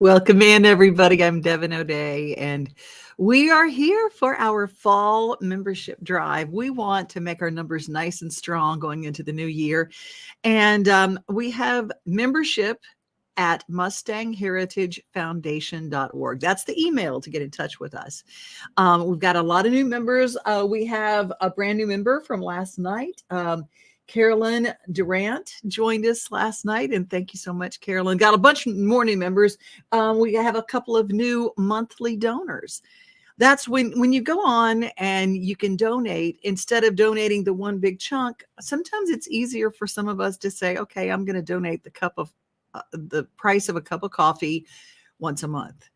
Welcome in, everybody. I'm Devin O'Day, and we are here for our fall membership drive. We want to make our numbers nice and strong going into the new year. And we have membership at mustangheritagefoundation.org. That's the email to get in touch with us. We've got a lot of new members. We have a brand new member from last night. Carolyn Durant joined us last night, and thank you so much, Carolyn. Got a bunch more new members. We have a couple of new monthly donors. That's when you go on and you can donate instead of donating the one big chunk. Sometimes it's easier for some of us to say, okay, I'm going to donate the price of a cup of coffee once a month.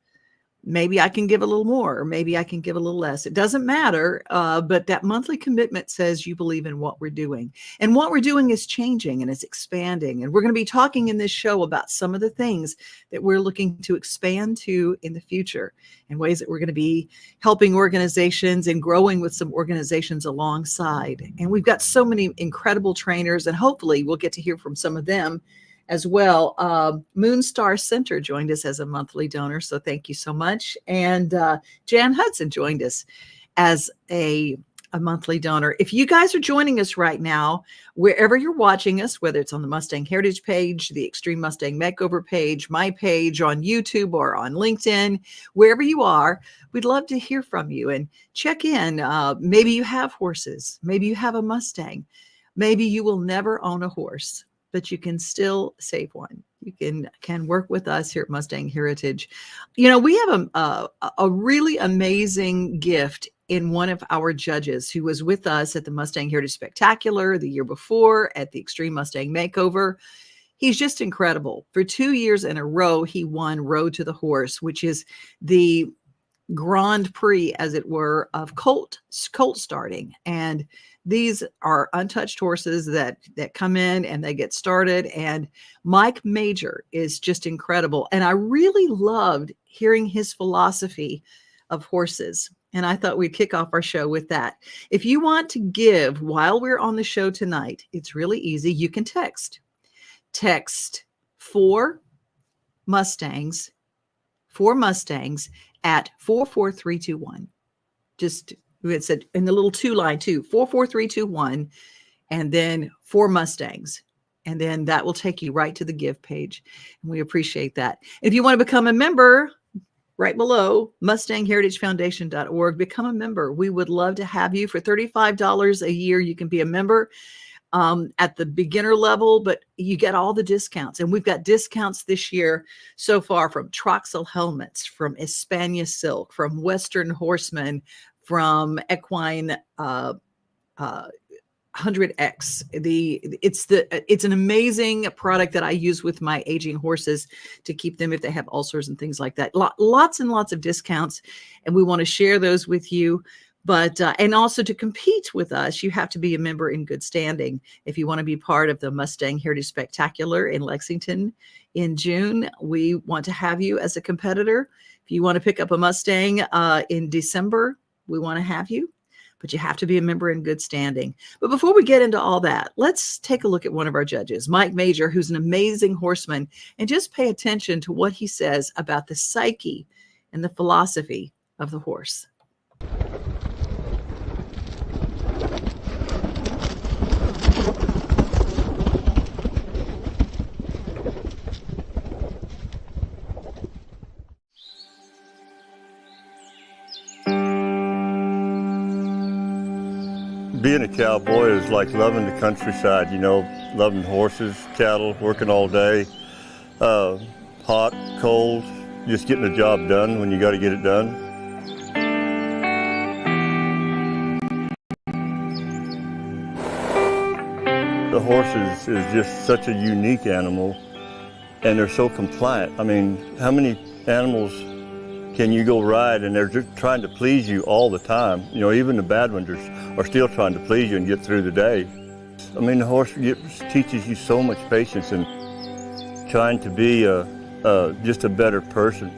Maybe I can give a little more, or maybe I can give a little less. It doesn't matter. But that monthly commitment says you believe in what we're doing. And what we're doing is changing and it's expanding. And we're going to be talking in this show about some of the things that we're looking to expand to in the future, and ways that we're going to be helping organizations and growing with some organizations alongside. And we've got so many incredible trainers, and hopefully we'll get to hear from some of them as well. Moonstar Center joined us as a monthly donor, so thank you so much. And Jan Hudson joined us as a monthly donor. If you guys are joining us right now, wherever you're watching us, whether it's on the Mustang Heritage page, the Extreme Mustang Makeover page, my page on YouTube or on LinkedIn, wherever you are, we'd love to hear from you and check in. Maybe you have horses. Maybe you have a Mustang. Maybe you will never own a horse, but you can still save one. You can work with us here at Mustang Heritage. You know, we have a really amazing gift in one of our judges who was with us at the Mustang Heritage Spectacular the year before, at the Extreme Mustang Makeover. He's just incredible. For 2 years in a row, he won Road to the Horse, which is the Grand Prix, as it were, of colt starting. And these are untouched horses that come in and they get started. And Mike Major is just incredible. And I really loved hearing his philosophy of horses. And I thought we'd kick off our show with that. If you want to give while we're on the show tonight, it's really easy. You can text 4 Mustangs at 44321. Just, it said in the little 2-line 44321, and then 4 Mustangs. And then that will take you right to the give page. And we appreciate that. If you want to become a member, right below, mustangheritagefoundation.org, become a member. We would love to have you. For $35 a year, you can be a member at the beginner level, but you get all the discounts. And we've got discounts this year so far from Troxel Helmets, from Espana Silk, from Western Horseman, from Equine 100X. It's an amazing product that I use with my aging horses to keep them if they have ulcers and things like that. Lots and lots of discounts, and we want to share those with you. But and also to compete with us, you have to be a member in good standing. If you want to be part of the Mustang Heritage Spectacular in Lexington in June, we want to have you as a competitor. If you want to pick up a Mustang in December, we want to have you. But you have to be a member in good standing. But before we get into all that, let's take a look at one of our judges, Mike Major, who's an amazing horseman, and just pay attention to what he says about the psyche and the philosophy of the horse. Being a cowboy is like loving the countryside, you know, loving horses, cattle, working all day, hot, cold, just getting the job done when you got to get it done. The horse is just such a unique animal, and they're so compliant. I mean, how many animals can you go ride and they're just trying to please you all the time? You know, even the bad ones are still trying to please you and get through the day. I mean, the horse teaches you so much patience and trying to be just a better person.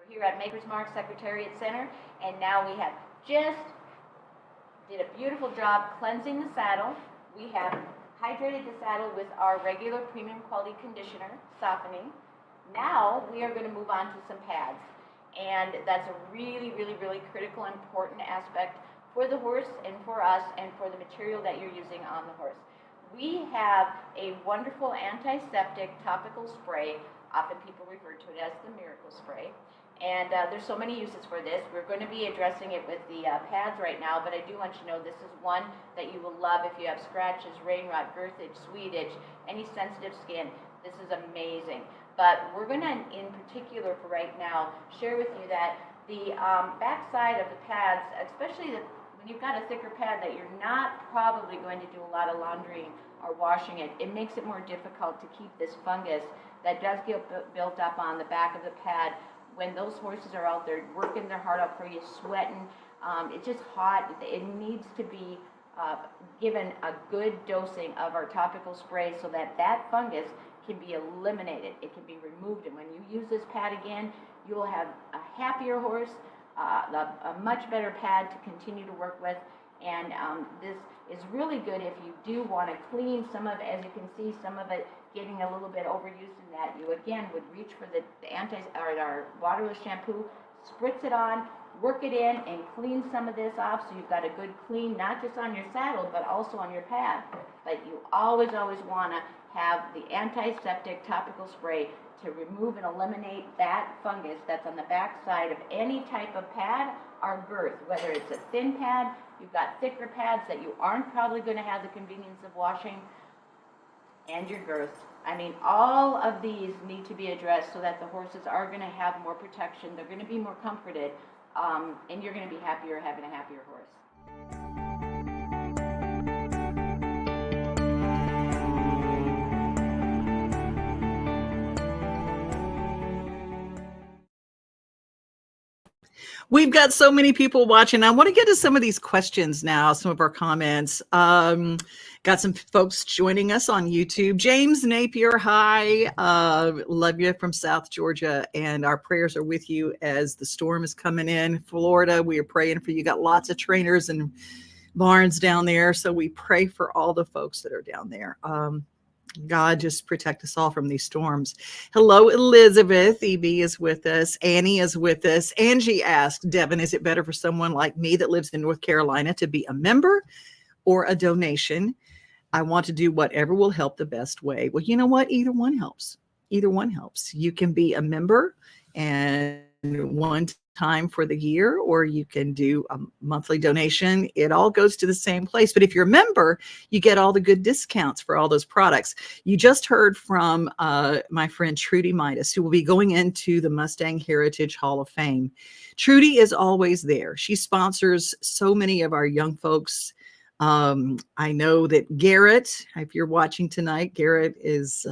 Here at Maker's Mark Secretariat Center, and now we have just did a beautiful job cleansing the saddle. We have hydrated the saddle with our regular premium quality conditioner, softening. Now we are going to move on to some pads, and that's a really critical, important aspect for the horse and for us and for the material that you're using on the horse. We have a wonderful antiseptic topical spray. Often people refer to it as the miracle spray. And there's so many uses for this. We're going to be addressing it with the pads right now, but I do want you to know this is one that you will love if you have scratches, rain rot, girthage, sweet itch, any sensitive skin. This is amazing. But we're going to, in particular for right now, share with you that the back side of the pads, especially when you've got a thicker pad that you're not probably going to do a lot of laundering or washing it, it makes it more difficult to keep this fungus that does get built up on the back of the pad when those horses are out there working their heart out for you, sweating. It's just hot. It needs to be given a good dosing of our topical spray so that that fungus can be eliminated. It can be removed, and when you use this pad again, you will have a happier horse, a much better pad to continue to work with. And this is really good if you do want to clean some of it. As you can see, some of it getting a little bit overused in that, you again would reach for our waterless shampoo, spritz it on, work it in, and clean some of this off so you've got a good clean, not just on your saddle, but also on your pad. But you always want to have the antiseptic topical spray to remove and eliminate that fungus that's on the back side of any type of pad or girth, whether it's a thin pad, you've got thicker pads that you aren't probably going to have the convenience of washing, and your girth. I mean, all of these need to be addressed so that the horses are going to have more protection, they're going to be more comforted, and you're going to be happier having a happier horse. We've got so many people watching. I want to get to some of these questions now, some of our comments. Got some folks joining us on YouTube. James Napier, hi. Love you from South Georgia. And our prayers are with you as the storm is coming in. Florida, we are praying for you. Got lots of trainers and barns down there. So we pray for all the folks that are down there. God, just protect us all from these storms. Hello, Elizabeth. EB is with us. Annie is with us. Angie asked, Devin, is it better for someone like me that lives in North Carolina to be a member or a donation? I want to do whatever will help the best way. Well, you know what? Either one helps. Either one helps. You can be a member and one time for the year, or you can do a monthly donation. It all goes to the same place. But if you're a member, you get all the good discounts for all those products. You just heard from my friend Trudy Midas, who will be going into the Mustang Heritage Hall of Fame. Trudy is always there. She sponsors so many of our young folks. I know that Garrett, if you're watching tonight, Garrett is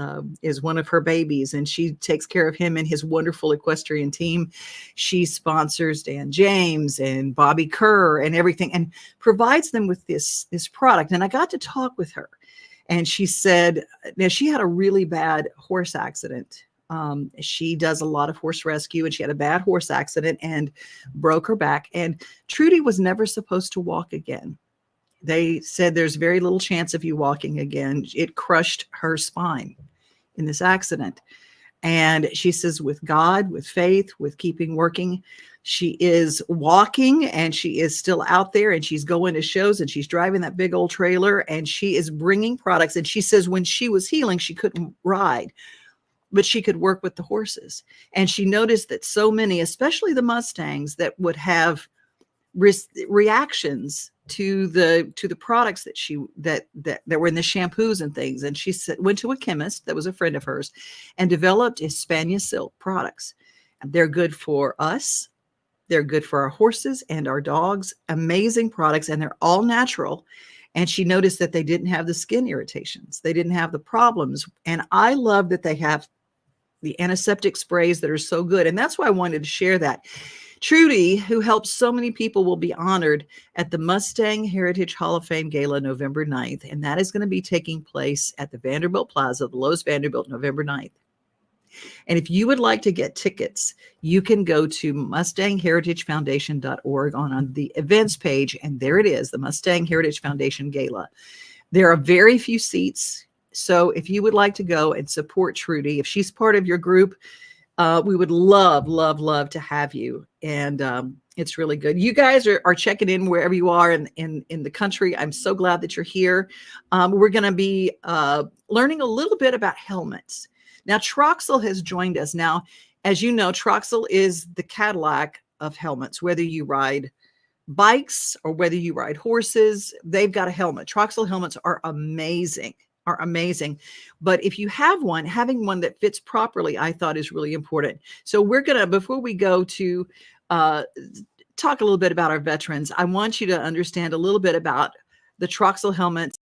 one of her babies, and she takes care of him and his wonderful equestrian team. She sponsors Dan James and Bobby Kerr and everything, and provides them with this product. And I got to talk with her, and she said, now she had a really bad horse accident She does a lot of horse rescue, and she had a bad horse accident and broke her back. And Trudy was never supposed to walk again. They said there's very little chance of you walking again. It crushed her spine in this accident. And she says, with God, with faith, with keeping working, she is walking, and she is still out there, and she's going to shows, and she's driving that big old trailer, and she is bringing products. And she says when she was healing, she couldn't ride, but she could work with the horses. And she noticed that so many, especially the Mustangs, that would have reactions to the products that were in the shampoos and things. And she went to a chemist that was a friend of hers and developed Hispania silk products. And they're good for us. They're good for our horses and our dogs. Amazing products, and they're all natural. And she noticed that they didn't have the skin irritations. They didn't have the problems. And I love that they have the antiseptic sprays that are so good. And that's why I wanted to share that. Trudy, who helps so many people, will be honored at the Mustang Heritage Hall of Fame Gala November 9th. And that is going to be taking place at the Vanderbilt Plaza, the Lowe's Vanderbilt, November 9th. And if you would like to get tickets, you can go to MustangHeritageFoundation.org on the events page. And there it is, the Mustang Heritage Foundation Gala. There are very few seats. So if you would like to go and support Trudy, if she's part of your group, we would love to have you. And it's really good. You guys are checking in wherever you are in the country. I'm so glad that you're here. We're going to be learning a little bit about helmets. Now, Troxel has joined us. Now, as you know, Troxel is the Cadillac of helmets. Whether you ride bikes or whether you ride horses, they've got a helmet. Troxel helmets are amazing. But if you have one, having one that fits properly, I thought is really important. So we're going to, before we go to talk a little bit about our veterans, I want you to understand a little bit about the Troxel helmets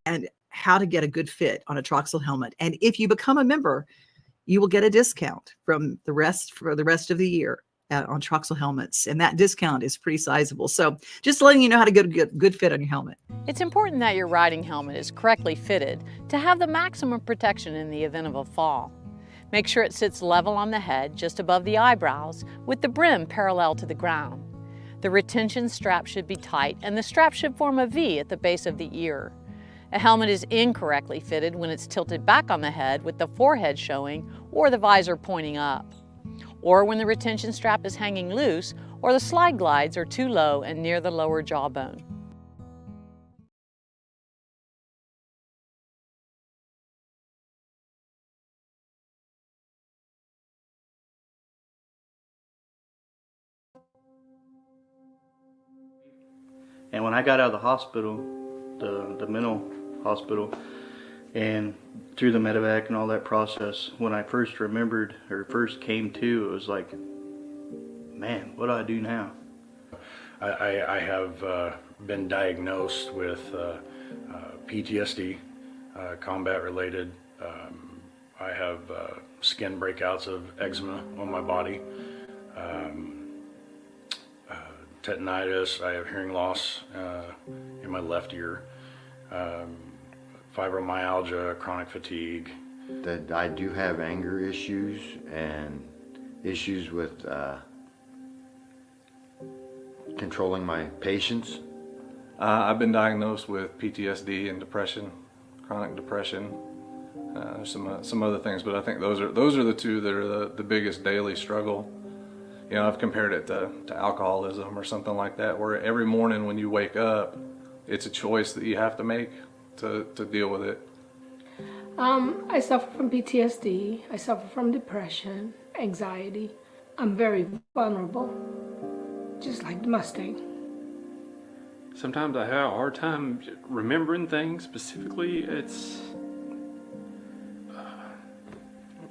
and how to get a good fit on a Troxel helmet. And if you become a member, you will get a discount for the rest of the year on Troxel helmets. And that discount is pretty sizable. So just letting you know how to get a good fit on your helmet. It's important that your riding helmet is correctly fitted to have the maximum protection in the event of a fall. Make sure it sits level on the head, just above the eyebrows, with the brim parallel to the ground. The retention strap should be tight, and the strap should form a V at the base of the ear. A helmet is incorrectly fitted when it's tilted back on the head with the forehead showing or the visor pointing up, or when the retention strap is hanging loose or the slide glides are too low and near the lower jawbone. And when I got out of the hospital, the mental hospital, and through the medevac and all that process, when I first remembered or first came to, it was like, man, what do I do now? I have been diagnosed with PTSD, combat related. I have skin breakouts of eczema on my body, tetanitis. I have hearing loss in my left ear, fibromyalgia, chronic fatigue. That I do have anger issues and issues with controlling my patience. I've been diagnosed with PTSD and depression, chronic depression. There's some other things, but I think those are the two that are the biggest daily struggle. You know, I've compared it to alcoholism or something like that, where every morning when you wake up, it's a choice that you have to make to deal with it. I suffer from PTSD. I suffer from depression, anxiety. I'm very vulnerable, just like the Mustang. Sometimes I have a hard time remembering things specifically.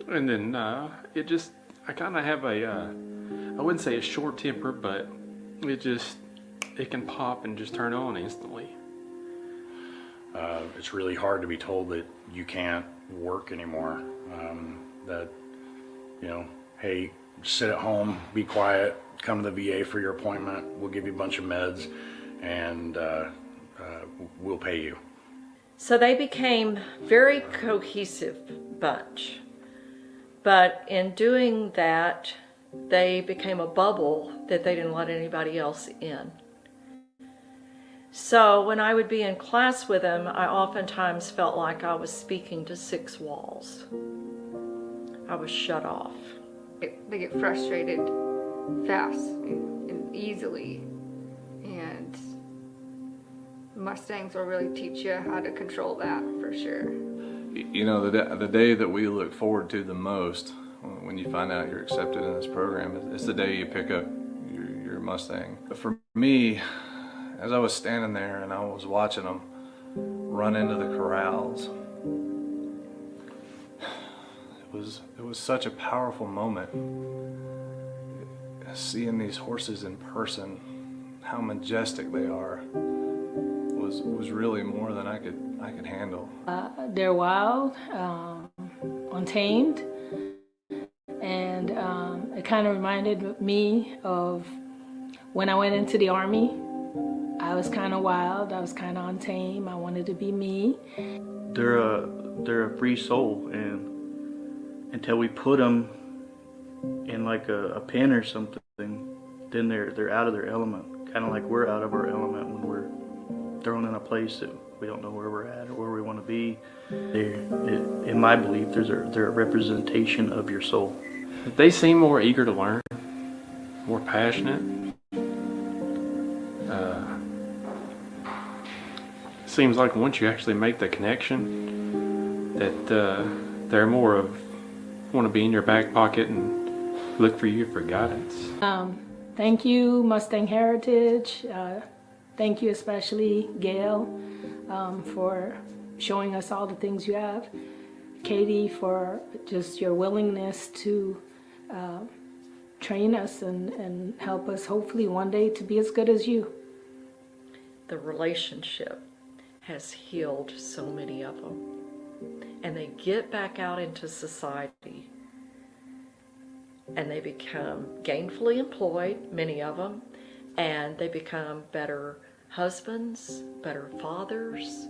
And then I kind of have I wouldn't say a short temper, but it can pop and just turn on instantly. It's really hard to be told that you can't work anymore. That, you know, hey, sit at home, be quiet, come to the VA for your appointment, we'll give you a bunch of meds, and we'll pay you. So they became very cohesive bunch. But in doing that, they became a bubble that they didn't let anybody else in. So when I would be in class with them, I oftentimes felt like I was speaking to 6 walls. I was shut off. They get frustrated fast and easily, and Mustangs will really teach you how to control that for sure. You know, the day that we look forward to the most when you find out you're accepted in this program is the day you pick up your Mustang. For me, as I was standing there and I was watching them run into the corrals, it was such a powerful moment. Seeing these horses in person, how majestic they are, was really more than I could handle. They're wild, untamed, and it kind of reminded me of when I went into the Army. I was kind of wild, I was kind of untamed, I wanted to be me. They're a free soul, and until we put them in like a pen or something, then they're out of their element. Kind of like we're out of our element when we're thrown in a place that we don't know where we're at or where we want to be. In my belief, they're a representation of your soul. They seem more eager to learn, more passionate. Seems like once you actually make the connection, that they're more of want to be in your back pocket and look for you for guidance. Thank you, Mustang Heritage. Thank you especially, Gail, for showing us all the things you have. Katie, for just your willingness to train us and help us hopefully one day to be as good as you. The relationship has healed so many of them. And they get back out into society and they become gainfully employed, many of them, and they become better husbands, better fathers,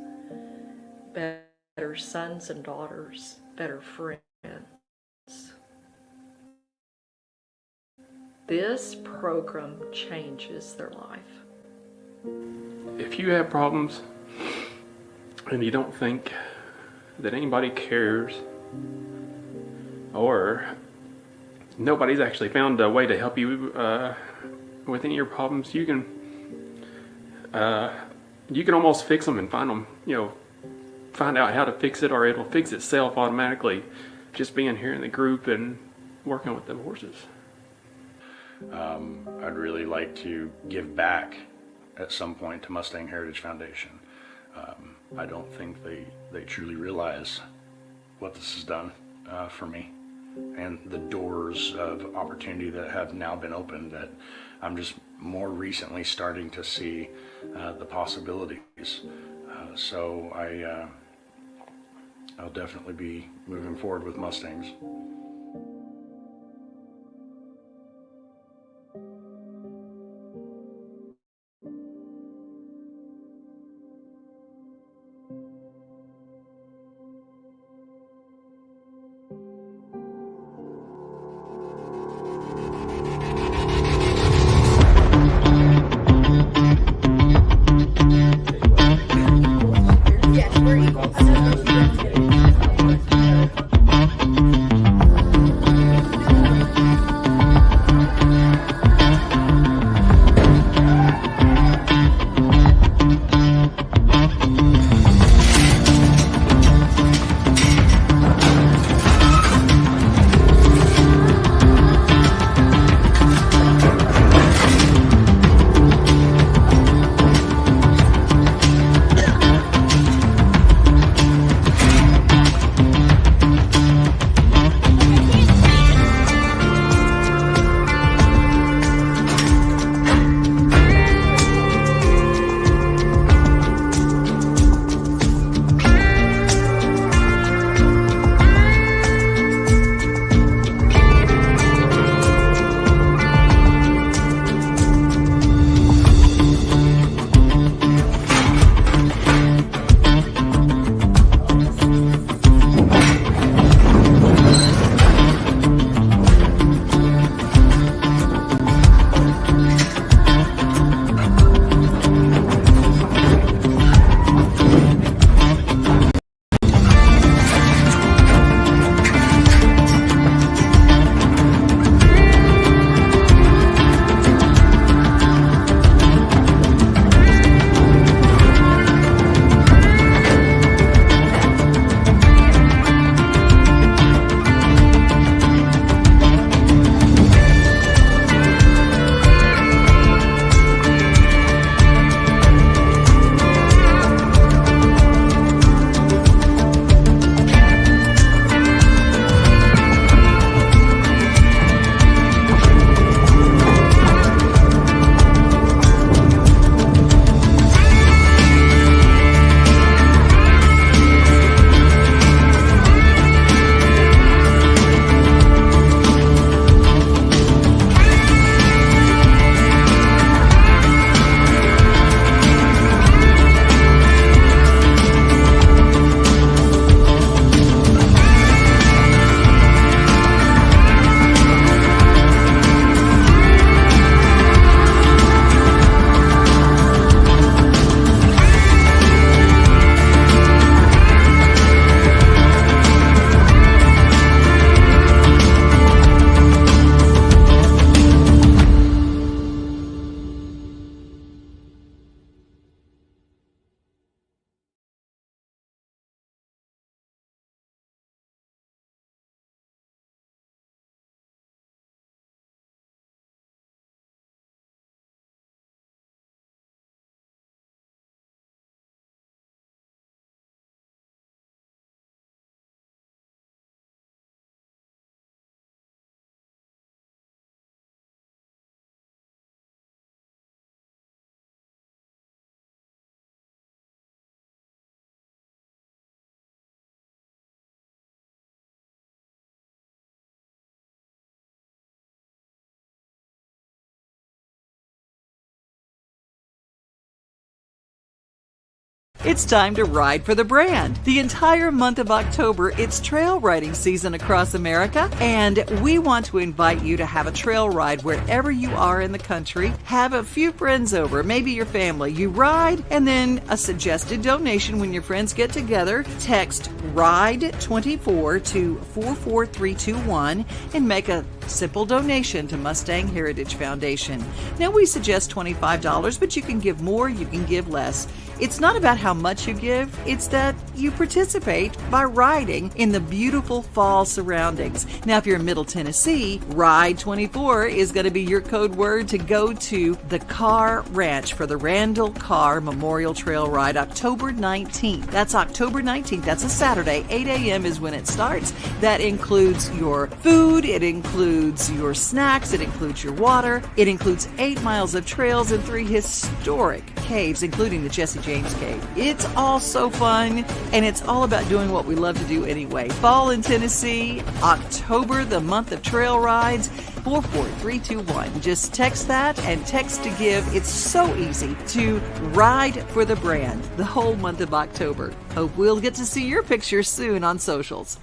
better sons and daughters, better friends. This program changes their life. If you have problems and you don't think that anybody cares, or nobody's actually found a way to help you with any of your problems, you can almost fix them and find them, find out how to fix it, or it'll fix itself automatically just being here in the group and working with the horses. I'd really like to give back at some point to Mustang Heritage Foundation. I don't think they truly realize what this has done for me, and the doors of opportunity that have now been opened that I'm just more recently starting to see the possibilities. So I'll definitely be moving forward with Mustangs. Yes, we're equal. It's time to ride for the brand. The entire month of October, it's trail riding season across America, and we want to invite you to have a trail ride wherever you are in the country. Have a few friends over, maybe your family. You ride, and then a suggested donation when your friends get together. Text RIDE24 to 44321 and make a simple donation to Mustang Heritage Foundation. Now, we suggest $25, but you can give more, you can give less. It's not about how much you give, it's that you participate by riding in the beautiful fall surroundings. Now, if you're in Middle Tennessee, RIDE24 is going to be your code word to go to the Carr Ranch for the Randall Carr Memorial Trail Ride, October 19th. That's October 19th. That's a Saturday. 8 a.m. is when it starts. That includes your food, it includes your snacks, it includes your water, it includes 8 miles of trails and 3 historic caves, including the Jesse James Cave. It's all so fun, and it's all about doing what we love to do anyway. Fall in Tennessee, October, the month of trail rides, 44321. Just text that and text to give. It's so easy to ride for the brand the whole month of October. Hope we'll get to see your pictures soon on socials.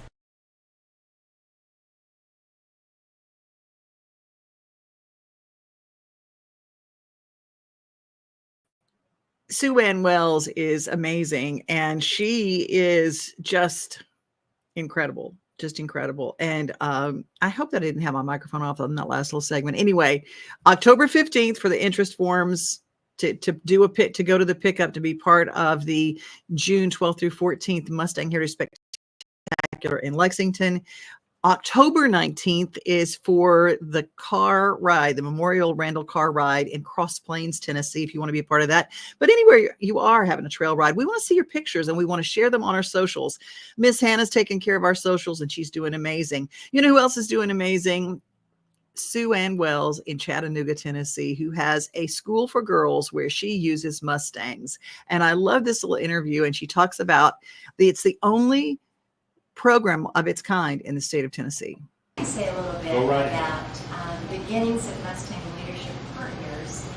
Sue Ann Wells is amazing, and she is just incredible. Just incredible. And I hope that I didn't have my microphone off on that last little segment. Anyway, October 15th for the interest forms to do a pit, to go to the pickup, to be part of the June 12th through 14th Mustang Heritage Spectacular in Lexington. October 19th is for the Carr Ride, the Memorial Randall Carr Ride in Cross Plains, Tennessee, if you want to be a part of that. But anywhere you are having a trail ride, we want to see your pictures and we want to share them on our socials. Miss Hannah's taking care of our socials and she's doing amazing. You know who else is doing amazing? Sue Ann Wells in Chattanooga, Tennessee, who has a school for girls where she uses Mustangs. And I love this little interview, and she talks about it's the only program of its kind in the state of Tennessee. I say a little bit about the beginnings of Mustang Leadership Partners.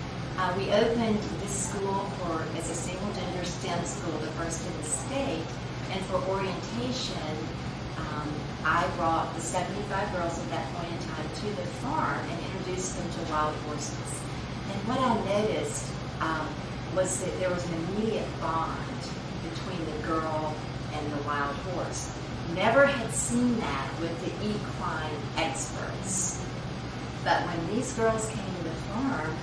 We opened this school as a single gender STEM school, the first in the state, and for orientation, I brought the 75 girls at that point in time to the farm and introduced them to wild horses. And what I noticed was that there was an immediate bond between the girl and the wild horse. Never had seen that with the equine experts. But when these girls came to the farm,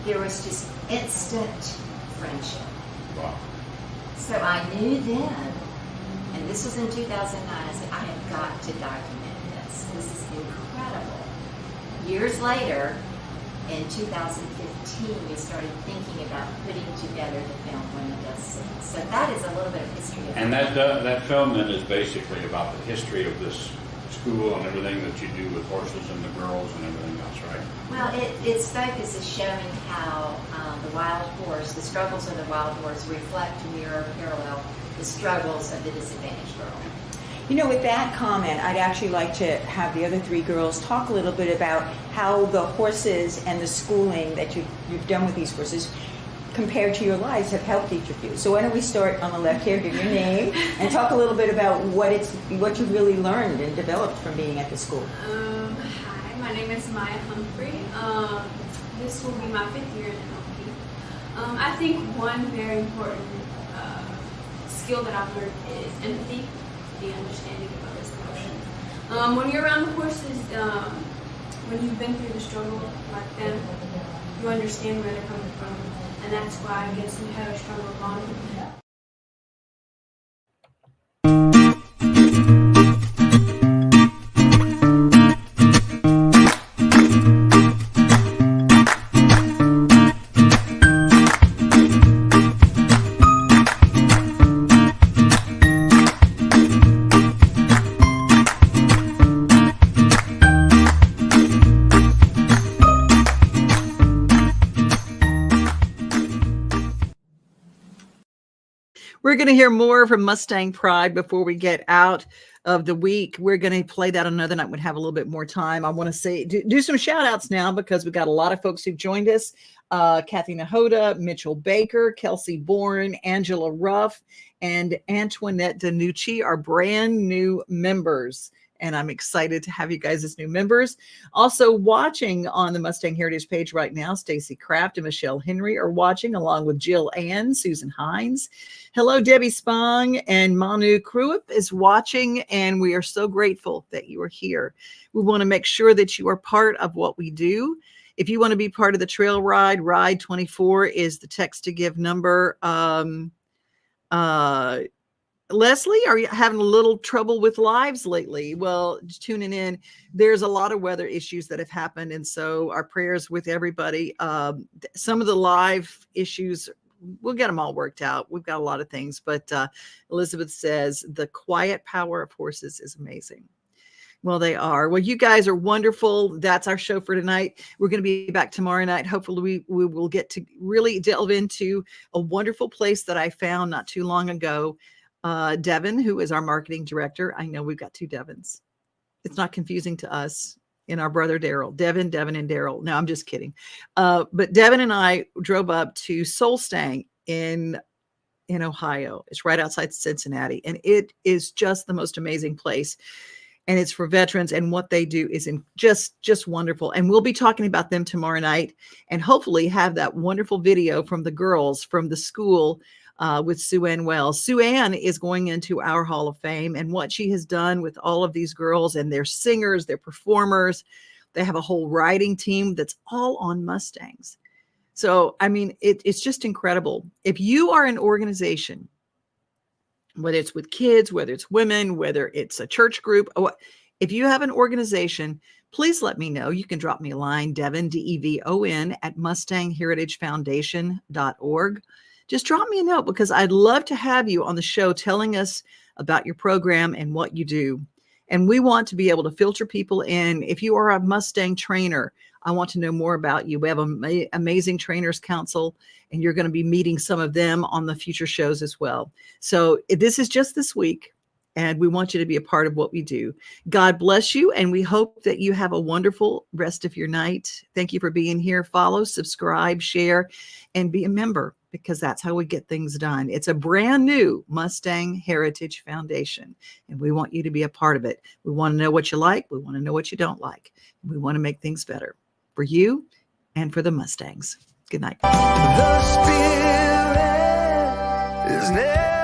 there was just instant friendship. Wow. So I knew then, and this was in 2009, I said, I have got to document this. This is incredible. Years later, in 2015, we started thinking about putting together the film Women Does Sing. So that is a little bit of history of and that film then is basically about the history of this school and everything that you do with horses and the girls and everything else, right? Well, its focus is showing how the wild horse, the struggles of the wild horse reflect, mirror, parallel the struggles of the disadvantaged girl. You know, with that comment, I'd actually like to have the other 3 girls talk a little bit about how the horses and the schooling that you've done with these horses compared to your lives have helped each of you. So why don't we start on the left here, give your name, and talk a little bit about what you really learned and developed from being at the school. Hi, my name is Maya Humphrey. This will be my 5th year in NLP. I think one very important skill that I've learned is empathy, the understanding of others' emotions. When you're around the horses, when you've been through the struggle like them, you understand where they're coming from, and that's why I guess we have a stronger bond with them. We're going to hear more from Mustang Pride before we get out. of the week. We're going to play that another night when we have a little bit more time. I want to say, do some shout outs now because we've got a lot of folks who've joined us. Kathy Nahoda, Mitchell Baker, Kelsey Bourne, Angela Ruff, and Antoinette Danucci are brand new members. And I'm excited to have you guys as new members. Also watching on the Mustang Heritage page right now, Stacy Kraft and Michelle Henry are watching, along with Jill Ann, Susan Hines. Hello, Debbie Spong, and Manu Kruip is watching, and we are so grateful that you are here. We want to make sure that you are part of what we do. If you want to be part of the trail ride, Ride 24 is the text to give number. Leslie, are you having a little trouble with lives lately? Well, just tuning in, there's a lot of weather issues that have happened. And so our prayers with everybody. Some of the live issues, we'll get them all worked out. We've got a lot of things, but Elizabeth says the quiet power of horses is amazing. Well, they are. Well, you guys are wonderful. That's our show for tonight. We're going to be back tomorrow night. Hopefully we will get to really delve into a wonderful place that I found not too long ago. Devin, who is our marketing director. I know we've got two Devins. It's not confusing to us in our brother Daryl. Devin, and Daryl. No, I'm just kidding. But Devin and I drove up to Mustang in Ohio. It's right outside Cincinnati. And it is just the most amazing place. And it's for veterans, and what they do is just wonderful. And we'll be talking about them tomorrow night, and hopefully have that wonderful video from the girls from the school with Sue Ann Wells. Sue Ann is going into our Hall of Fame, and what she has done with all of these girls, and they're singers, they're performers. They have a whole riding team that's all on Mustangs. So, I mean, it's just incredible. If you are an organization, whether it's with kids, whether it's women, whether it's a church group, if you have an organization, please let me know. You can drop me a line, Devon, DEVON, at MustangHeritageFoundation.org. Just drop me a note, because I'd love to have you on the show telling us about your program and what you do. And we want to be able to filter people in. If you are a Mustang trainer, I want to know more about you. We have an amazing trainers council, and you're going to be meeting some of them on the future shows as well. So this is just this week, and we want you to be a part of what we do. God bless you, and we hope that you have a wonderful rest of your night. Thank you for being here. Follow, subscribe, share, and be a member, because that's how we get things done. It's a brand new Mustang Heritage Foundation, and we want you to be a part of it. We want to know what you like. We want to know what you don't like. We want to make things better for you and for the Mustangs. Good night. The spirit is never